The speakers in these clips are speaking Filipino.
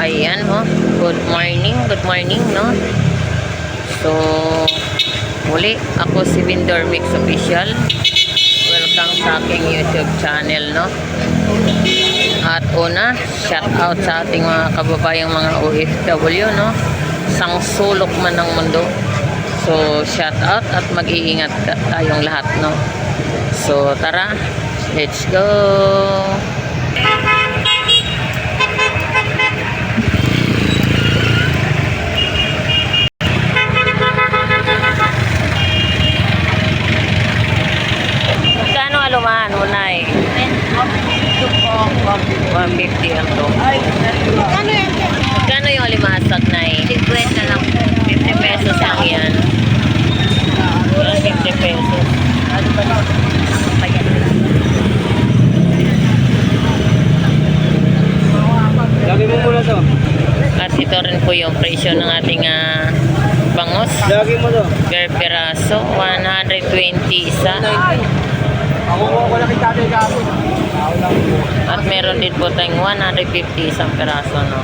Ayan, oh. Good morning, no? So, muli, ako si Vendor Mix Official. Welcome sa aking YouTube channel, no? At una, shout out sa ating mga kababayang mga OFW, no? Sang sulok man ng mundo. So, shout out at mag-iingat tayong lahat, no? So, tara, let's go! Magkano alumahan mo, Nay? 150 ang to. Magkano yung alimasag, Nay? 50 lang. 50 pesos lang yan. 50 pesos. Lagi mo muna to. At ito rin po yung presyo ng ating bangos. Lagi mo to. Per peraso, 120 isa. Ako lang kita tayo kapon. At meron din po tayong 150 isang peraso, no?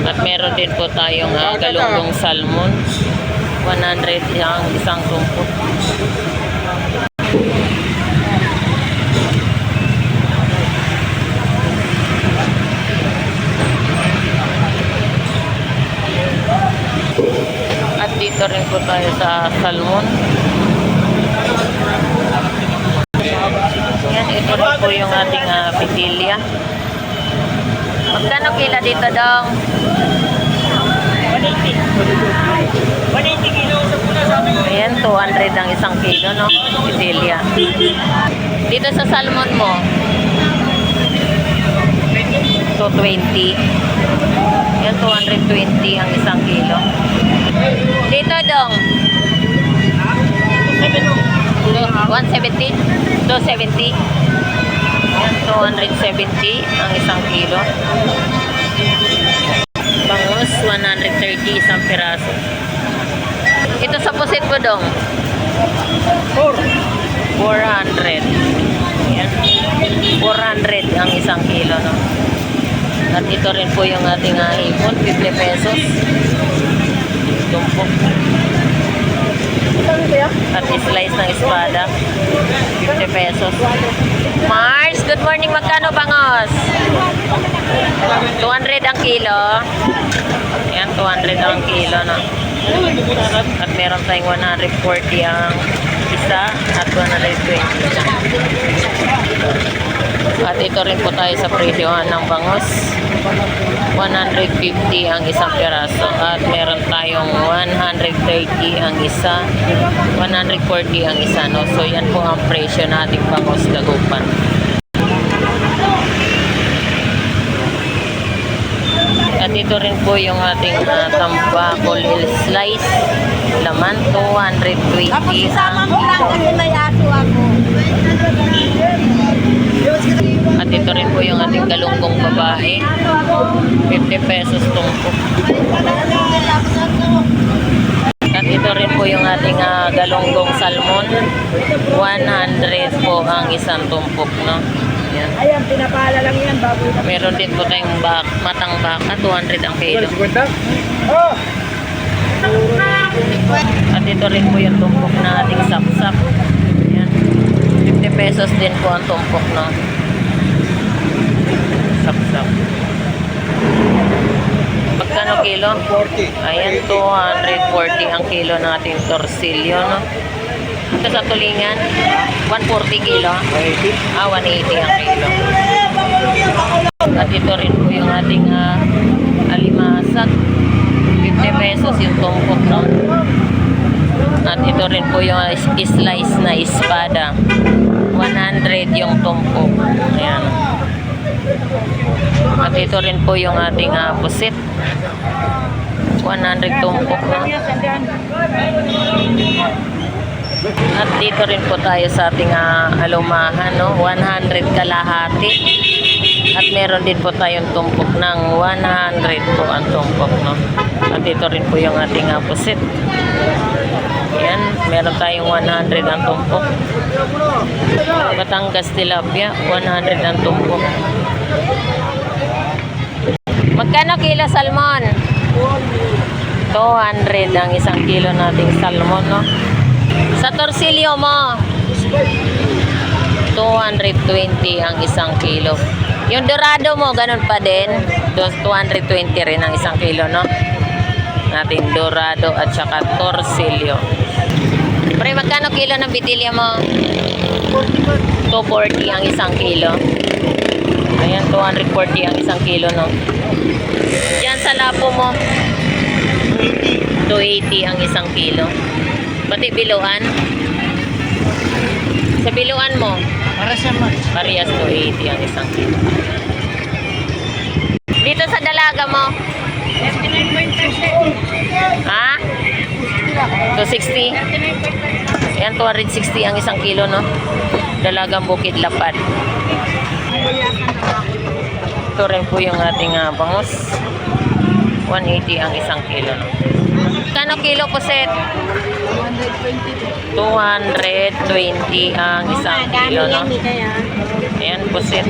At meron din po tayong galunggong salmon. 100 ang isang tumpok. At dito rin po tayo sa salmon. Yan, ito rin po yung ating pitilya. Magkano kila dito, Dong? 180 kilo sa pula sabi ko. Ayan, 200 ang isang kilo, no? Pitilya. Dito sa salmon mo, 220. Ayan, 220 ang isang kilo. Dito, Dong? 170? 270? Ayan, 270 ang isang kilo. Bangus, 130 isang piraso. Ito sa pusit mo, Dong? 400. Ayan. 400 ang isang kilo, no? At ito rin po yung ating hipon, 50 pesos. Tumpok. At slice ng espada, 50 pesos. Mars, good morning. Magkano bangos? 200 ang kilo. Ayan, 200 ang kilo, no? At meron tayong 140 ang isa at 120 lang. At ito rin po tayo sa presyohan ng bangos. 150 ang isang piraso at meron tayong 130 ang isa, 140 ang isa, no? So yan po ang presyo ng ating bangos Dagupan. At ito rin po yung ating tambakol slice, laman 220 Tapos isama mo lang kasi may aso ako. At ito rin po yung ating galunggong babae, 50 pesos tumpok. At ito rin po yung ating galunggong salmon, 100 po ang isang tumpok, no? Yan. Ayan, pinapala lang yan. Baboy na. Meron din po tayong matang baka, 200 ang kilo. Oh! At ito rin po yung tumpok na ating sapsap. Yan. 50 pesos din po ang tumpok, no? Sapsap. Magkano kilo? 40. Ayan, 240 ang kilo ng ating torsilyo, no? Ito sa tulingan, 140 kilo. 180. 180 ang kilo. At ito rin po yung ating alimasag. 50 pesos yung tumpok, no? At ito rin po yung slice na espada. 100 yung tumpok. Ayan. At ito rin po yung ating pusit. 100 tumpok, no? At dito rin po tayo sa ating alumahan, no? 100 kalahati. At meron din po tayong tumpok ng 100 po ang tumpok, no? At dito rin po yung ating pusit. Yan, meron tayong 100 ang tumpok. Batangas tilapia, 100 ang tumpok. Magkano Magkano kilo salmon? 200 ang isang kilo nating salmon, no? Sa torsilyo mo, 220 ang isang kilo. Yung dorado mo, ganun pa din. 220 rin ang isang kilo, no? Natin dorado at saka torsilyo. Pre, magkano kilo ng bitilya mo? 240 ang isang kilo. Ayan, 240 ang isang kilo, no? Diyan sa lapo mo, 280 ang isang kilo. Pati biluan. Sa biluan mo, parehas 280 ang isang kilo. Dito sa dalaga mo, ha? 260. Ayan, 260 ang isang kilo, no? Dalagang bukid lapad. Ito rin po yung ating bangus. 180 ang isang kilo, no? Kano kilo po set? 220 ang isang kilo, no? Ayan po set.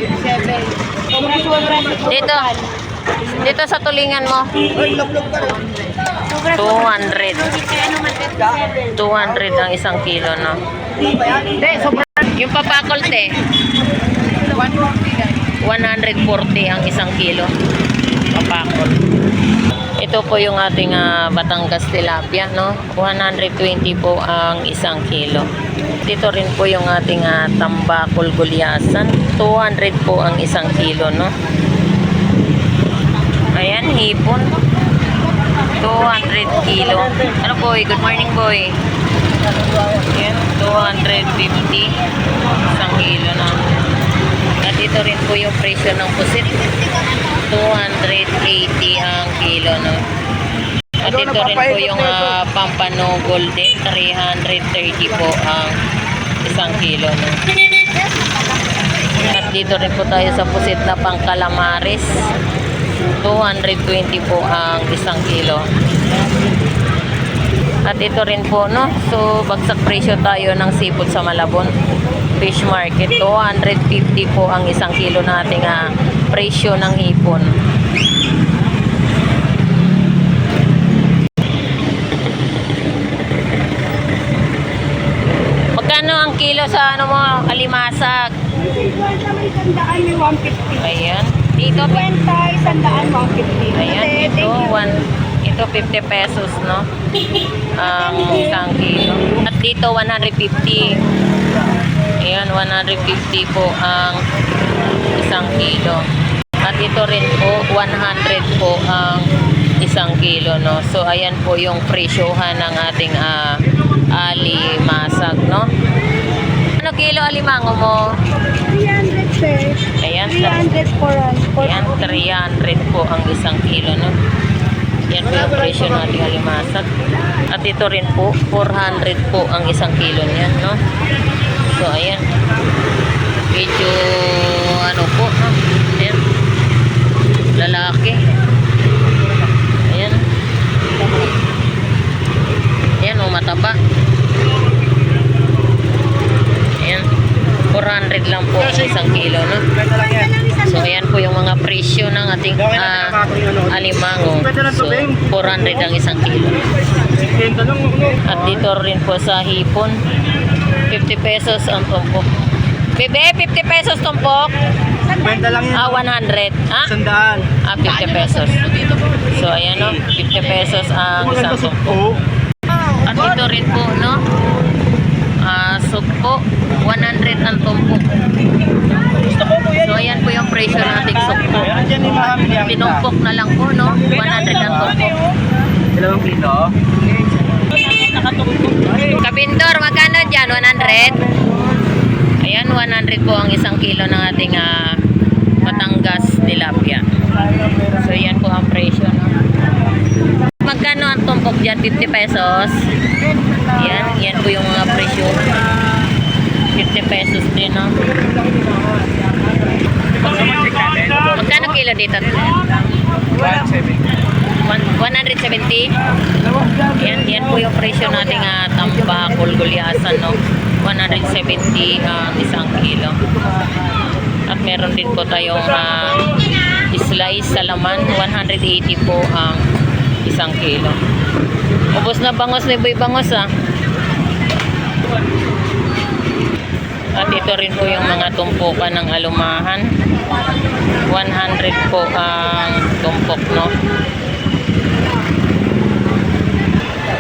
Dito sa tulingan mo, 200 ang isang kilo, no? Yung papakolte, 140 ang isang kilo. Papakol. Ito po yung ating Batangas tilapia, no? 120 po ang isang kilo. Dito rin po yung ating tambakol gulyasan. 200 po ang isang kilo, no? Ayan, hipon. 200 kilo. Ano boy? Good morning, boy. Ayan, 250 isang kilo, no? At ito rin po yung presyo ng pusit. 280 ang kilo, no? At ito rin po yung Pampano Golden. 330 po ang isang kilo, no? At dito rin po tayo sa pusit na pang calamares. 220 po ang isang kilo. At ito rin po, no? So, bagsak presyo tayo ng seafood sa Malabon Fish Market. 250 po ang isang kilo nating presyo ng hipon. Magkano ang kilo sa ano mo, alimasag? Ayan. Dito, 50, 100, 150. ayan, ito 50 pesos, no? Ang isang kilo. At dito 150. Ayan, 150 po ang isang kilo. At ito rin po 100 po ang isang kilo, no? So ayan po yung presyohan ng ating alimasag, no? Ano kilo alimango mo? 300, sir. Ayan, 300 for us. ayan 300 po ang isang kilo, no? Yan po yung presyo ng ating alimasag. At ito rin po 400 po ang isang kilo niyan, no? So ayan, medyo ano po, no? Ayan, lalaki. Ayan, ayan, mataba. Ayan, 400 lang po ang isang kilo, no? So ayan po yung mga presyo ng ating alimango. So 400 ang isang kilo. At dito rin po sa hipon, 50 pesos ang tumpok. Bebe, 50 pesos tumpok? 50 lang yun. 100. Ha? 100. 50 pesos. So ayan, no? 50 pesos ang isang tumpok. At ito rin po, no? Sugpo, 100 ang tumpok. So ayan po yung presyo ng ating sugpo. Tinumpok na lang po, no? 100 ang tumpok. 2 kilo. Kabindor, magkano dyan? 100? Ayan, 100 po ang isang kilo ng ating Batangas tilapia. So ayan po ang presyo, no? Magkano ang tumpok dyan? 50 pesos. Yan po yung mga presyo. 50 pesos din, no? Magkano kilo dito? 170. Yan po yung presyo nating tambakol gulyasan, no? 170 ang isang kilo. At meron din po tayong slice sa laman. 180 po ang isang kilo. Ubos na bangos ni Boy Bangos ah. At ito rin po yung mga tumpukan ng alumahan. 100 po ang tumpok, no?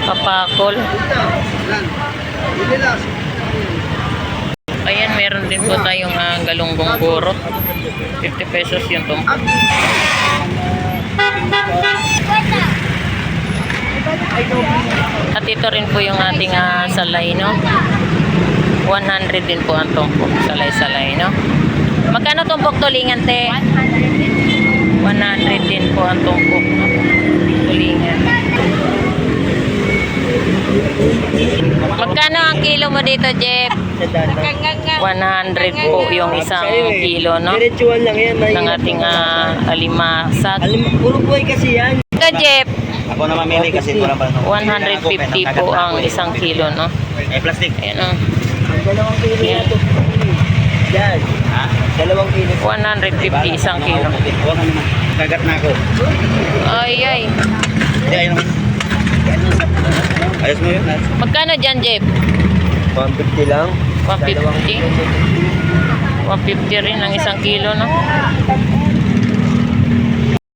Papakol. Ayan, meron din po tayong galunggong burot. 50 pesos yung tumpok. At ito rin po yung ating salay, no? 100 din po ang tumpok. Salay-salay, no? Magkano tumpok tulingan, te? 100 din po ang tumpok, no? Tulingan. Magkano ang kilo mo dito, Jeff? 100 po yung isang kilo, no? Diretsuhan lang yan. Ng ating alimasag. Puro buhay kasi yan. Ito, Jeff. Ako na mamili kasi wala pa. 150 po ang isang kilo, no? Eh, plastic. Ayan, no? Dalawang kilo Yan. ito. Yan. Ha? 2 kilo. 150 isang kilo. Huwag naman. Kagat na ako. Ay, ay. Hindi, ayun naman. Ayos mo yun. Magkano dyan, Jeff? 150 lang. 150? 150 rin ang isang kilo, no?